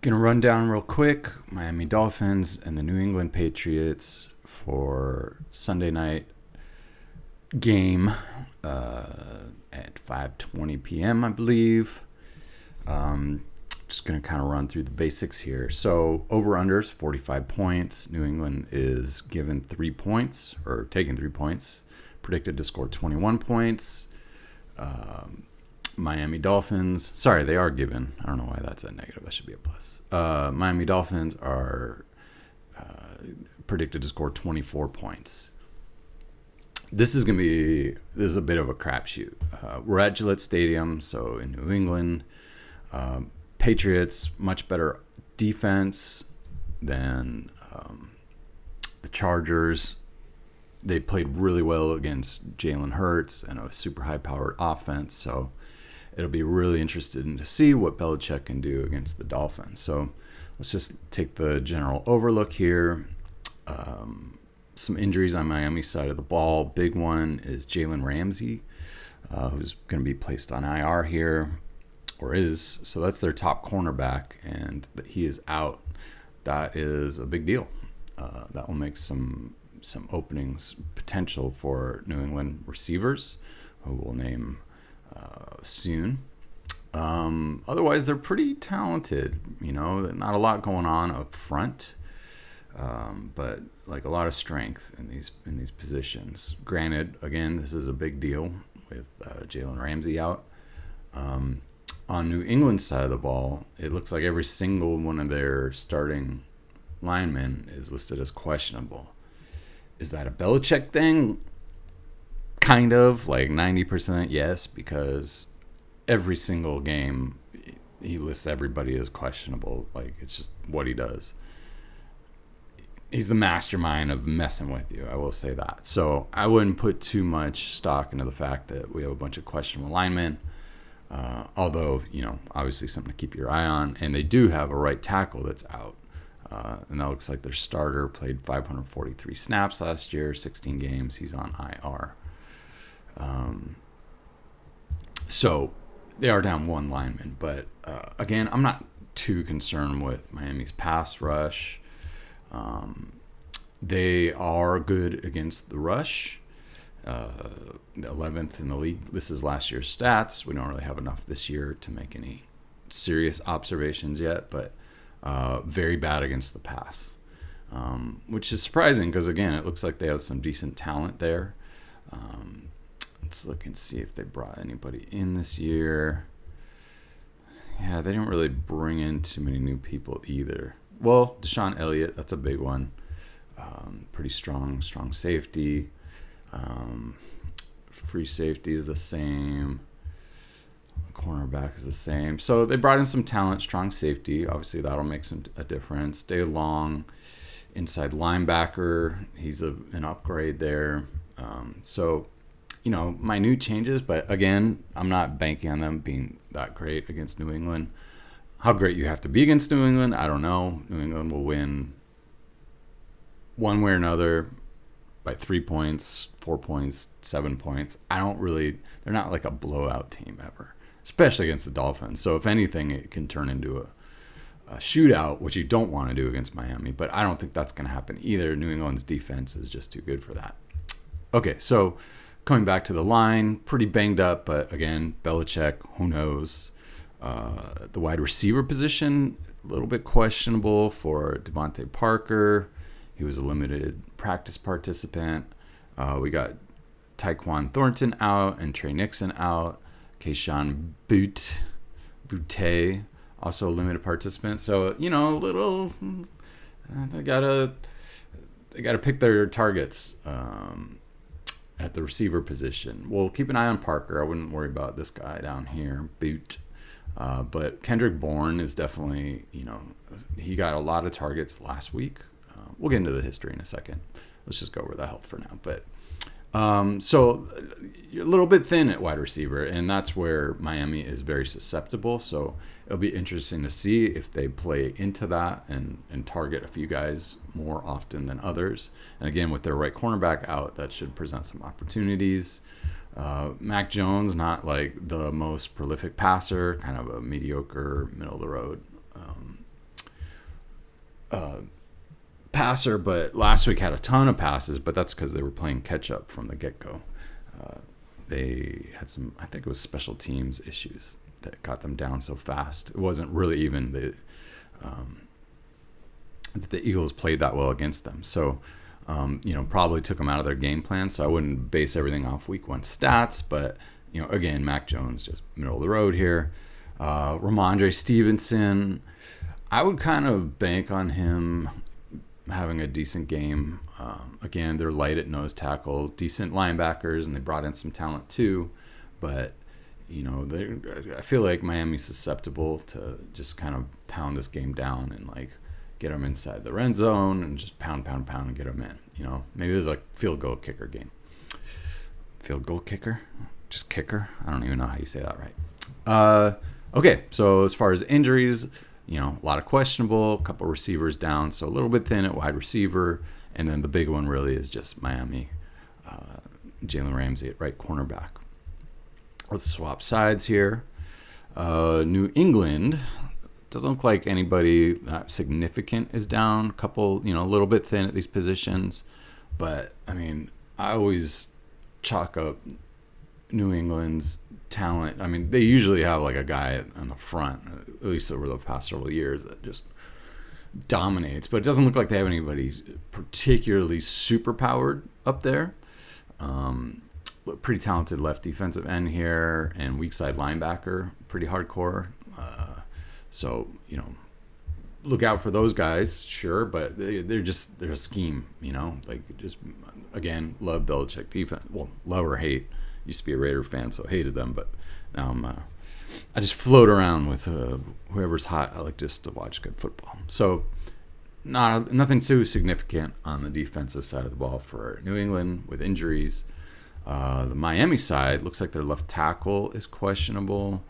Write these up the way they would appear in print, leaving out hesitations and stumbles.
Gonna run down real quick Miami Dolphins and the New England Patriots for Sunday night game at 5:20 p.m. I believe. Just gonna kind of run through the basics here. So over/unders 45 points. New England is given 3 points or taking 3 points. Predicted to score 21 points. Miami Dolphins. Sorry, they are given. I don't know why that's a negative. That should be a plus. Miami Dolphins are predicted to score 24 points. This is a bit of a crapshoot. We're at Gillette Stadium, so in New England. Patriots, much better defense than the Chargers. They played really well against Jalen Hurts and a super high-powered offense, so it'll be really interesting to see what Belichick can do against the Dolphins. So let's just take the general overlook here. Some injuries on Miami's side of the ball. Big one is Jalen Ramsey, who's going to be placed on IR here, or is. So that's their top cornerback, and he is out. That is a big deal. That will make some openings potential for New England receivers, who we'll name soon. Otherwise, they're pretty talented. Not a lot going on up front, but like a lot of strength in these positions. Granted, again, this is a big deal with Jalen Ramsey out. On New England's side of the ball, it looks like every single one of their starting linemen is listed as questionable. Is that a Belichick thing? Kind of, like 90% yes, because every single game he lists everybody as questionable. Like, it's just what he does. He's the mastermind of messing with you, I will say that. So I wouldn't put too much stock into the fact that we have a bunch of questionable linemen. Although, obviously something to keep your eye on. And they do have a right tackle that's out. And that looks like their starter played 543 snaps last year, 16 games. He's on IR. So they are down one lineman. But, again, I'm not too concerned with Miami's pass rush. They are good against the rush. The 11th in the league. This is last year's stats. We don't really have enough this year to make any serious observations yet, but very bad against the pass, which is surprising because, again, it looks like they have some decent talent there. Let's look and see if they brought anybody in this year. Yeah, they didn't really bring in too many new people either. Well, Deshaun Elliott, that's a big one. Pretty strong safety. Free safety is the same. Cornerback is the same. So they brought in some talent, strong safety. Obviously, that'll make a difference. Day Long, inside linebacker. He's an upgrade there. So, minute changes. But, again, I'm not banking on them being that great against New England. How great you have to be against New England, I don't know. New England will win one way or another by 3 points, 4 points, 7 points. They're not like a blowout team ever, especially against the Dolphins. So if anything, it can turn into a shootout, which you don't want to do against Miami. But I don't think that's going to happen either. New England's defense is just too good for that. Okay, so coming back to the line, pretty banged up. But again, Belichick, who knows? The wide receiver position, a little bit questionable for Devontae Parker. He was a limited practice participant. We got Tyquan Thornton out and Trey Nixon out. Keyshawn Butte, also a limited participant. So, they gotta pick their targets at the receiver position. We'll keep an eye on Parker. I wouldn't worry about this guy down here, Butte. But Kendrick Bourne is definitely, he got a lot of targets last week. We'll get into the history in a second. Let's just go over the health for now. But so you're a little bit thin at wide receiver, and that's where Miami is very susceptible. So it'll be interesting to see if they play into that and target a few guys more often than others. And again, with their right cornerback out, that should present some opportunities. Mac Jones, not like the most prolific passer, kind of a mediocre, middle of the road passer, but last week had a ton of passes, but that's because they were playing catch up from the get-go. They had some, I think it was special teams issues that got them down so fast. It wasn't really even that the Eagles played that well against them. So, probably took them out of their game plan. So I wouldn't base everything off week 1 stats, but, again, Mac Jones just middle of the road here. Ramondre Stevenson, I would kind of bank on him having a decent game. Again, they're light at nose tackle, decent linebackers, and they brought in some talent too. But, I feel like Miami's susceptible to just kind of pound this game down and get them inside the red zone and just pound and get them in. Maybe there's a field goal kicker game. Field goal kicker? Just kicker? I don't even know how you say that right. Okay, so as far as injuries, a lot of questionable, a couple receivers down, so a little bit thin at wide receiver. And then the big one really is just Miami, Jalen Ramsey at right cornerback. Let's swap sides here. New England, doesn't look like anybody that significant is down. A couple, a little bit thin at these positions. But, I always chalk up New England's talent. They usually have a guy on the front, at least over the past several years, that just dominates. But it doesn't look like they have anybody particularly super powered up there. Pretty talented left defensive end here and weak side linebacker, pretty hardcore. So, look out for those guys, sure, but they're a scheme, just, again, love Belichick defense. Well, love or hate. Used to be a Raider fan, so I hated them, but now I just float around with whoever's hot. I like just to watch good football. So nothing too significant on the defensive side of the ball for New England with injuries. The Miami side looks like their left tackle is questionable.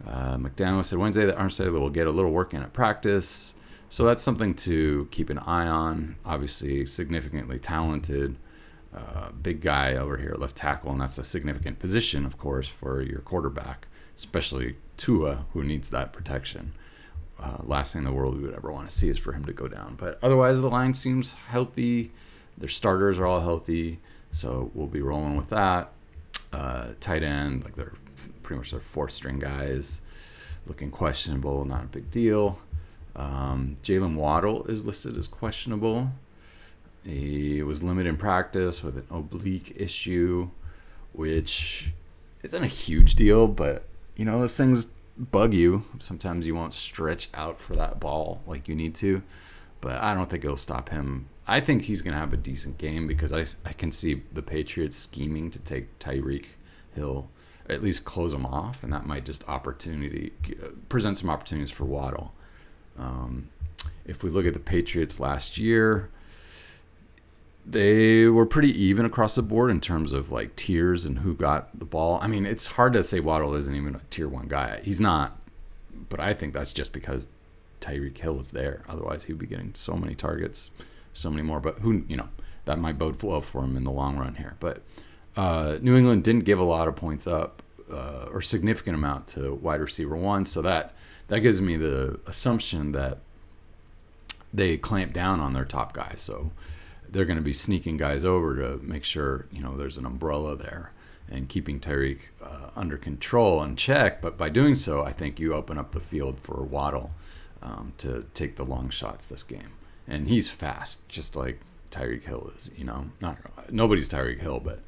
McDaniel said Wednesday that Armstead will get a little work in at practice. So that's something to keep an eye on. Obviously, significantly talented. Big guy over here at left tackle, and that's a significant position, of course, for your quarterback, especially Tua, who needs that protection. Last thing in the world we would ever want to see is for him to go down. But otherwise, the line seems healthy. Their starters are all healthy, so we'll be rolling with that. Tight end, they're pretty much their fourth string guys, looking questionable, not a big deal. Jalen Waddle is listed as questionable. He was limited in practice with an oblique issue, which isn't a huge deal, but, those things bug you. Sometimes you won't stretch out for that ball like you need to, but I don't think it'll stop him. I think he's going to have a decent game because I can see the Patriots scheming to take Tyreek Hill, or at least close him off, and that might just present some opportunities for Waddle. If we look at the Patriots last year, they were pretty even across the board in terms of tiers and who got the ball. It's hard to say Waddle isn't even a tier 1 guy. He's not, but I think that's just because Tyreek Hill is there. Otherwise, he'd be getting so many targets, so many more. But that might bode well for him in the long run here. But New England didn't give a lot of points up or significant amount to wide receiver 1, so that gives me the assumption that they clamp down on their top guys. So they're going to be sneaking guys over to make sure, there's an umbrella there and keeping Tyreek under control and check. But by doing so, I think you open up the field for Waddle to take the long shots this game. And he's fast, just like Tyreek Hill is, nobody's Tyreek Hill, but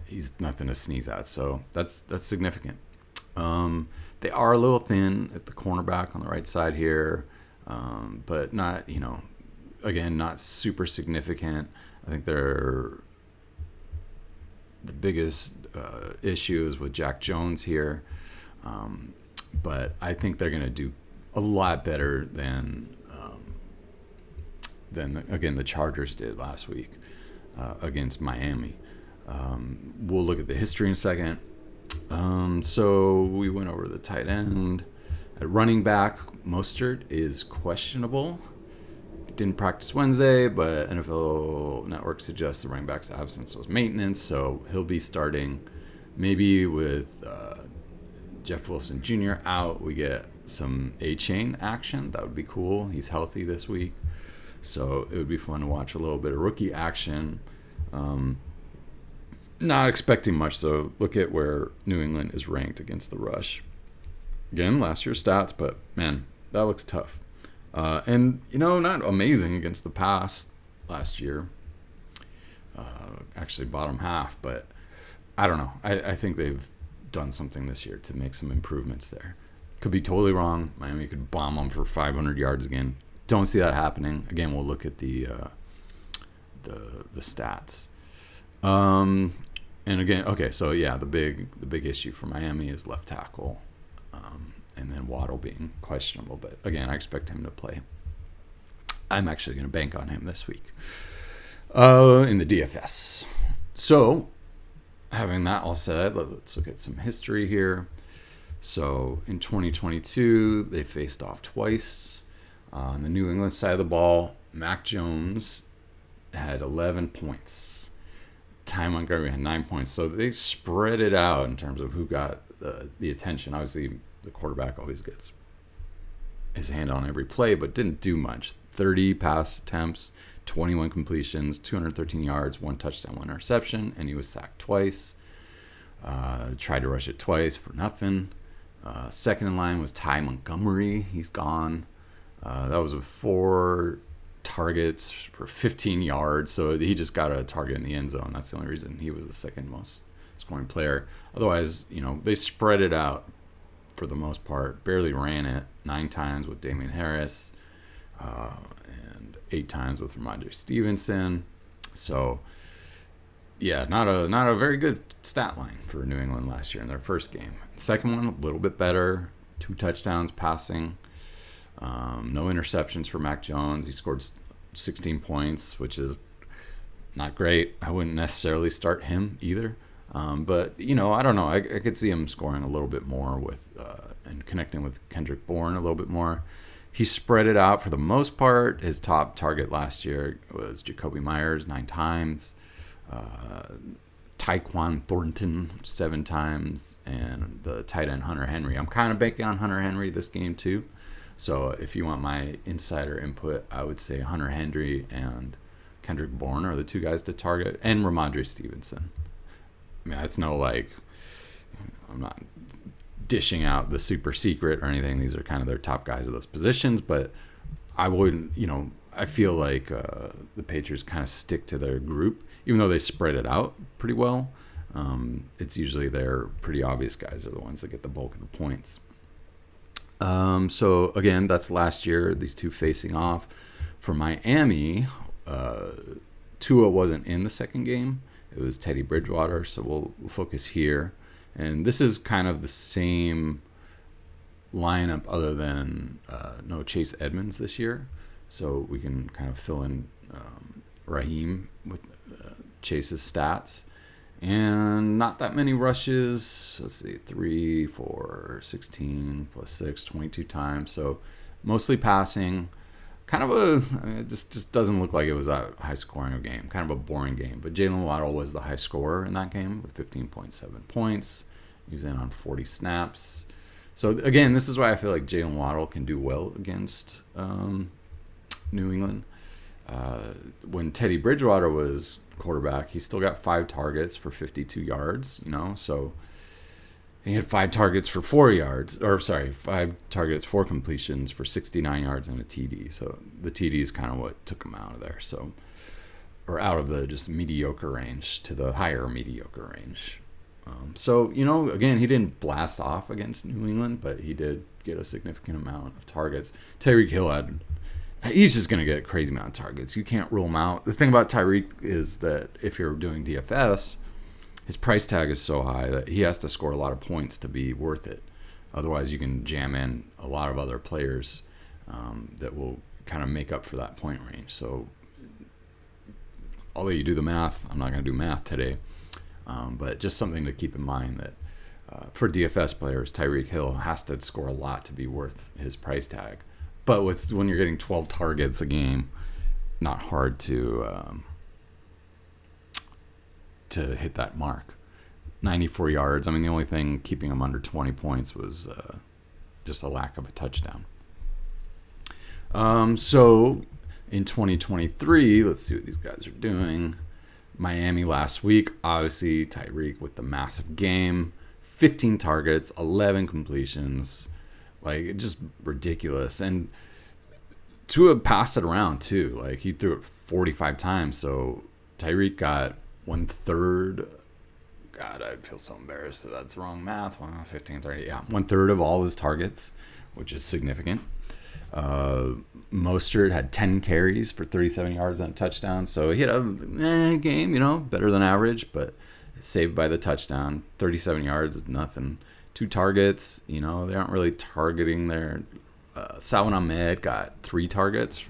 he's nothing to sneeze at. So that's significant. They are a little thin at the cornerback on the right side here, but not, again, not super significant. I think the biggest issue is with Jack Jones here. But I think they're going to do a lot better than the Chargers did last week against Miami. We'll look at the history in a second. So we went over the tight end. At running back, Mostert is questionable. Didn't practice Wednesday, but NFL Network suggests the running back's absence was maintenance, so he'll be starting. Maybe with Jeff Wilson Jr. out, we get some A-chain action. That would be cool. He's healthy this week. So it would be fun to watch a little bit of rookie action. Not expecting much, though. Look at where New England is ranked against the rush. Again, last year's stats, but man, that looks tough. And, not amazing against the pass last year. Actually, bottom half, but I don't know. I think they've done something this year to make some improvements there. Could be totally wrong. Miami could bomb them for 500 yards again. Don't see that happening. Again, we'll look at the stats. And again, okay, so yeah, the big issue for Miami is left tackle, and then Waddle being questionable. But again, I expect him to play. I'm actually going to bank on him this week in the DFS. So, having that all said, let's look at some history here. So, in 2022, they faced off twice. On the New England side of the ball, Mac Jones had 11 points. Ty Montgomery had 9 points. So they spread it out in terms of who got the attention. Obviously, the quarterback always gets his hand on every play, but didn't do much. 30 pass attempts, 21 completions, 213 yards, 1 touchdown, 1 interception, and he was sacked twice. Tried to rush it twice for nothing. Second in line was Ty Montgomery. He's gone. That was with 4 targets for 15 yards. So he just got a target in the end zone. That's the only reason he was the second most scoring player. Otherwise, they spread it out for the most part. Barely ran it 9 times with Damian Harris and 8 times with Ramondre Stevenson. So, yeah, not a very good stat line for New England last year in their first game. Second one, a little bit better. 2 touchdowns passing. No interceptions for Mac Jones. He scored 16 points, which is not great. I wouldn't necessarily start him either. But, I don't know. I could see him scoring a little bit more with and connecting with Kendrick Bourne a little bit more. He spread it out for the most part. His top target last year was Jacoby Myers 9 times. Tyquan Thornton 7 times. And the tight end Hunter Henry. I'm kind of banking on Hunter Henry this game too. So if you want my insider input, I would say Hunter Henry and Kendrick Bourne are the 2 guys to target, and Ramondre Stevenson. I mean, that's I'm not dishing out the super secret or anything. These are kind of their top guys of those positions, but I wouldn't, I feel like the Patriots kind of stick to their group, even though they spread it out pretty well. It's usually their pretty obvious guys are the ones that get the bulk of the points. So again, that's last year, these 2 facing off. For Miami, Tua wasn't in the second game. It was Teddy Bridgewater, so we'll focus here. And this is kind of the same lineup other than no Chase Edmonds this year. So we can kind of fill in Raheem with Chase's stats. And not that many rushes. Let's see, 3, 4, 16 plus 6, 22 times. So mostly passing. Kind of it just doesn't look like it was a high scoring game. Kind of a boring game. But Jalen Waddle was the high scorer in that game with 15.7 points. He was in on 40 snaps. So again, this is why I feel like Jalen Waddle can do well against New England. When Teddy Bridgewater was quarterback, he still got 5 targets for 52 yards, so he had 5 targets for 5 targets, 4 completions for 69 yards and a TD. So the TD is kind of what took him out of there. So, or out of the just mediocre range to the higher mediocre range. So, again, he didn't blast off against New England, but he did get a significant amount of targets. Tyreek Hill he's just going to get a crazy amount of targets. You can't rule him out. The thing about Tyreek is that if you're doing DFS, his price tag is so high that he has to score a lot of points to be worth it. Otherwise, you can jam in a lot of other players that will kind of make up for that point range. So, although you do the math, I'm not going to do math today, but just something to keep in mind that for DFS players, Tyreek Hill has to score a lot to be worth his price tag. But when you're getting 12 targets a game, not hard to hit that mark. 94 yards. I mean, the only thing keeping him under 20 points was just a lack of a touchdown. So In 2023, let's see what these guys are doing. Miami last week, obviously Tyreek with the massive game, 15 targets, 11 completions, like just ridiculous. And Tua passed it around too. Like he threw it 45 times. So Tyreek got 1/3. God, I feel so embarrassed that that's wrong math. 15, 30. Yeah, 1/3 of all his targets, which is significant. Mostert had 10 carries for 37 yards and a touchdown. So he had a game, better than average, but saved by the touchdown. 37 yards is nothing. 2 targets, they aren't really targeting their. Salvon Ahmed got 3 targets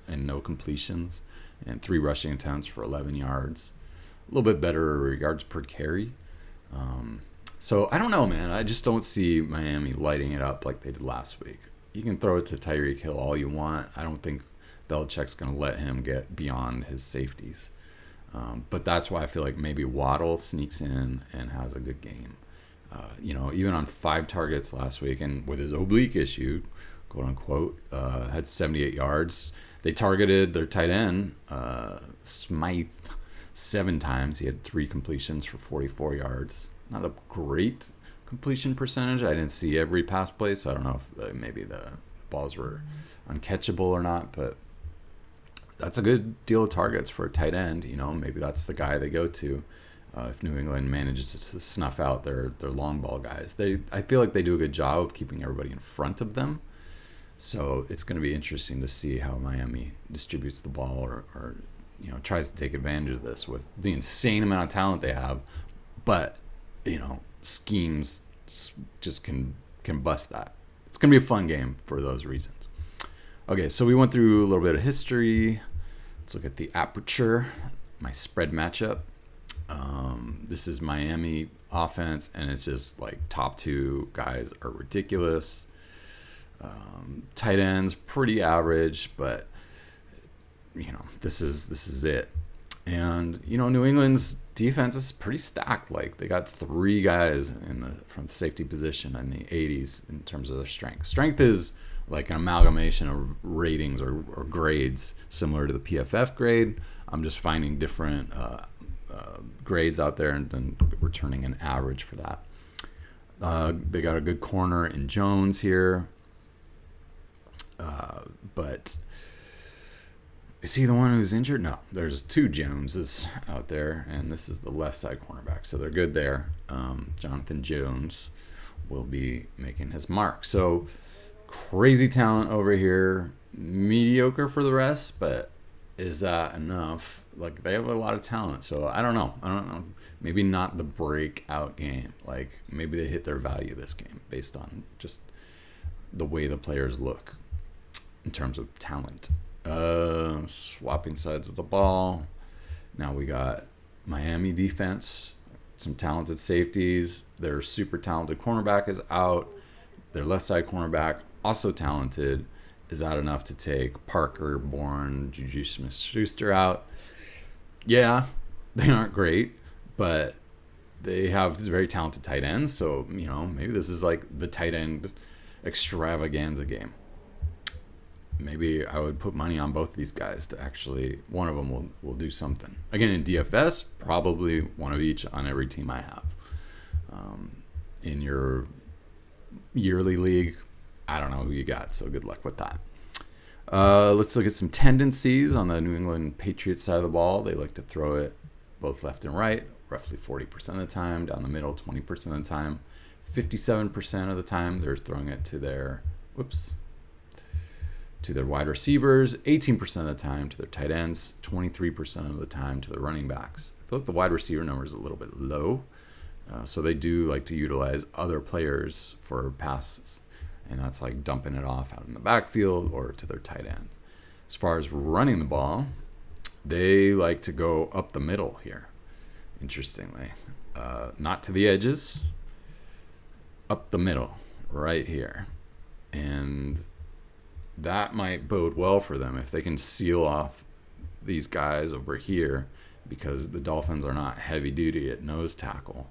and no completions, and 3 rushing attempts for 11 yards. A little bit better yards per carry. So I don't know, man. I just don't see Miami lighting it up like they did last week. You can throw it to Tyreek Hill all you want. I don't think Belichick's going to let him get beyond his safeties. But that's why I feel like maybe Waddle sneaks in and has a good game. Even on 5 targets last week and with his oblique issue, quote unquote, had 78 yards. They targeted their tight end, Smythe, 7 times. He had 3 completions for 44 yards. Not a great completion percentage. I didn't see every pass play, so I don't know if maybe the balls were uncatchable or not, but that's a good deal of targets for a tight end. Maybe that's the guy they go to if New England manages to snuff out their long ball guys. I feel like they do a good job of keeping everybody in front of them. So it's going to be interesting to see how Miami distributes the ball or tries to take advantage of this with the insane amount of talent they have. But, schemes just can bust that. It's going to be a fun game for those reasons. Okay, so we went through a little bit of history. Let's look at the aperture, my spread matchup. This is Miami offense, and it's just like top 2 guys are ridiculous. Tight ends pretty average, but this is it. And New England's defense is pretty stacked. Like they got 3 guys from the safety position in the 80s in terms of their strength. Strength is like an amalgamation of ratings or grades similar to the PFF grade. I'm just finding different grades out there and then returning an average for that. They got a good corner in Jones here. But is he the one who's injured? No, there's 2 Joneses out there, and this is the left side cornerback. So they're good there. Jonathan Jones will be making his mark. So crazy talent over here. Mediocre for the rest, but is that enough? Like they have a lot of talent. So I don't know. Maybe not the breakout game. Like maybe they hit their value this game based on just the way the players look in terms of talent. Swapping sides of the ball. Now we got Miami defense, some talented safeties. Their super talented cornerback is out. Their left side cornerback, also talented. Is that enough to take Parker, Bourne, Juju Smith-Schuster out? Yeah, they aren't great, but they have very talented tight ends. So, maybe this is like the tight end extravaganza game. Maybe I would put money on both these guys to actually, one of them will do something. Again, in DFS, probably one of each on every team I have. In your yearly league, I don't know who you got, so good luck with that. Let's look at some tendencies on the New England Patriots side of the ball. They like to throw it both left and right, roughly 40% of the time, down the middle 20% of the time. 57% of the time, they're throwing it to their wide receivers, 18% of the time to their tight ends, 23% of the time to their running backs. I feel like the wide receiver number is a little bit low, so they do like to utilize other players for passes, and that's like dumping it off out in the backfield or to their tight end. As far as running the ball, they like to go up the middle here, interestingly. Not to the edges, up the middle, right here. And that might bode well for them if they can seal off these guys over here, because the Dolphins are not heavy duty at nose tackle.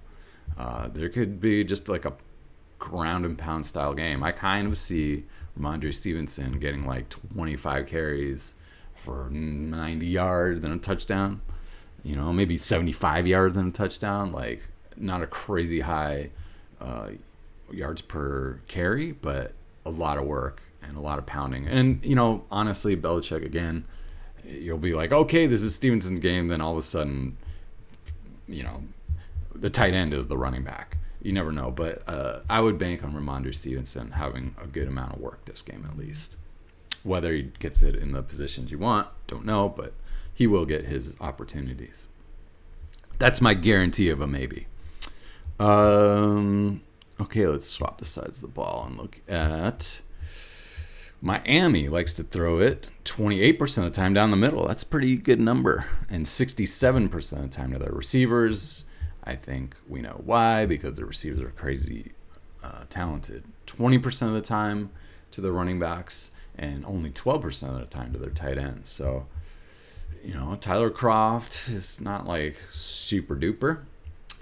There could be just like a ground and pound style game. I kind of see Ramondre Stevenson getting like 25 carries for 90 yards and a touchdown. Maybe 75 yards and a touchdown. Like, not a crazy high yards per carry, but a lot of work and a lot of pounding. And, honestly, Belichick, again, you'll be like, okay, this is Stevenson's game. Then all of a sudden, the tight end is the running back. You never know. But I would bank on Ramondre Stevenson having a good amount of work this game at least. Whether he gets it in the positions you want, don't know. But he will get his opportunities. That's my guarantee of a maybe. Okay, let's swap the sides of the ball and look at Miami. Likes to throw it 28% of the time down the middle. That's a pretty good number. And 67% of the time to their receivers. I think we know why, because the receivers are crazy talented. 20% of the time to the running backs and only 12% of the time to their tight ends. So, Tyler Kroft is not like super duper.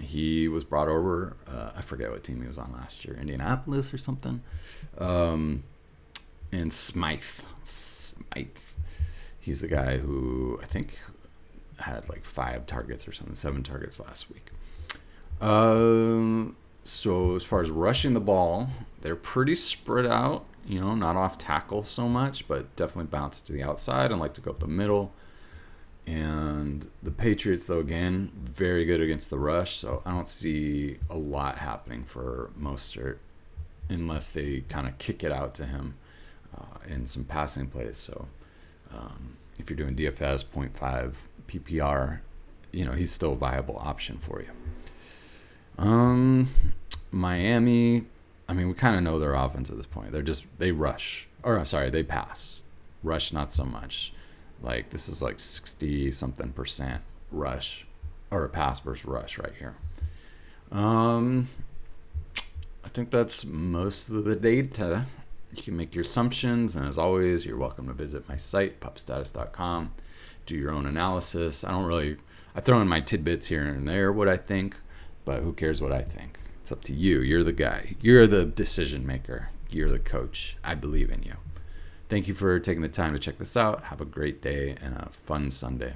He was brought over, I forget what team he was on last year, Indianapolis or something. And Smythe. He's the guy who I think had like 5 targets or something, 7 targets last week. So as far as rushing the ball, they're pretty spread out, not off tackle so much, but definitely bounce to the outside and like to go up the middle. And the Patriots, though, again, very good against the rush, so I don't see a lot happening for Mostert unless they kind of kick it out to him in some passing plays. So if you're doing DFS 0.5 PPR, he's still a viable option for you. Miami, we kind of know their offense at this point. They rush. They pass. Rush, not so much. Like, this is like 60-something% rush, or a pass versus rush right here. I think that's most of the data. You can make your assumptions, and as always, you're welcome to visit my site, pupstatus.com. Do your own analysis. I throw in my tidbits here and there, what I think, but who cares what I think? It's up to you. You're the guy. You're the decision maker. You're the coach. I believe in you. Thank you for taking the time to check this out. Have a great day and a fun Sunday.